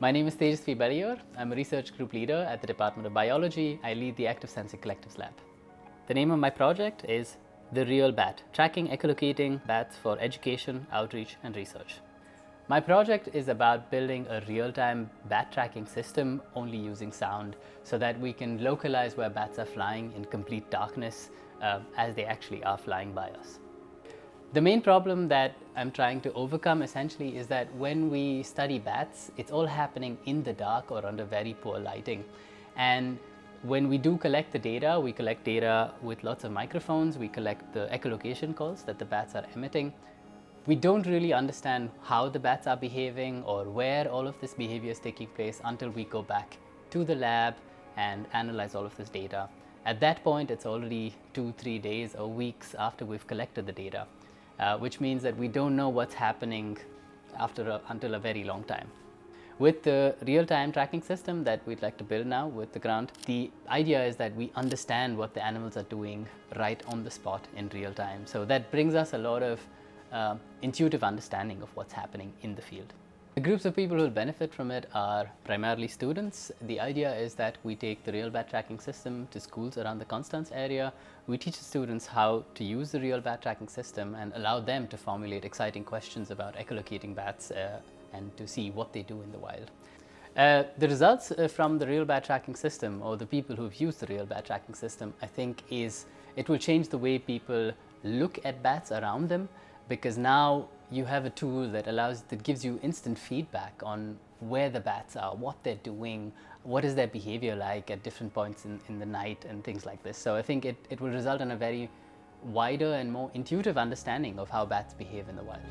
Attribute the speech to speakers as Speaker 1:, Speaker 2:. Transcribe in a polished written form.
Speaker 1: My name is Thejasvi Beleyur. I'm a research group leader at the Department of Biology. I lead the Active Sensing Collectives Lab. The name of my project is the RealBat, tracking echolocating bats for education, outreach, and research. My project is about building a real-time bat tracking system only using sound so that we can localize where bats are flying in complete darkness as they actually are flying by us. The main problem that I'm trying to overcome essentially is that when we study bats, it's all happening in the dark or under very poor lighting. And when we do collect the data, we collect data with lots of microphones, we collect the echolocation calls that the bats are emitting. We don't really understand how the bats are behaving or where all of this behavior is taking place until we go back to the lab and analyze all of this data. At that point, it's already 2-3 days or weeks after we've collected the data. Which means that we don't know what's happening until a very long time. With the real-time tracking system that we'd like to build now with the grant, the idea is that we understand what the animals are doing right on the spot in real time. So that brings us a lot of intuitive understanding of what's happening in the field. The groups of people who will benefit from it are primarily students. The idea is that we take the RealBat tracking system to schools around the Constance area. We teach the students how to use the RealBat tracking system and allow them to formulate exciting questions about echolocating bats and to see what they do in the wild. The results from the RealBat tracking system, or the people who've used the RealBat tracking system, I think it will change the way people look at bats around them, because now you have a tool that gives you instant feedback on where the bats are, what they're doing, what is their behavior like at different points in the night and things like this. So I think it will result in a very wider and more intuitive understanding of how bats behave in the wild.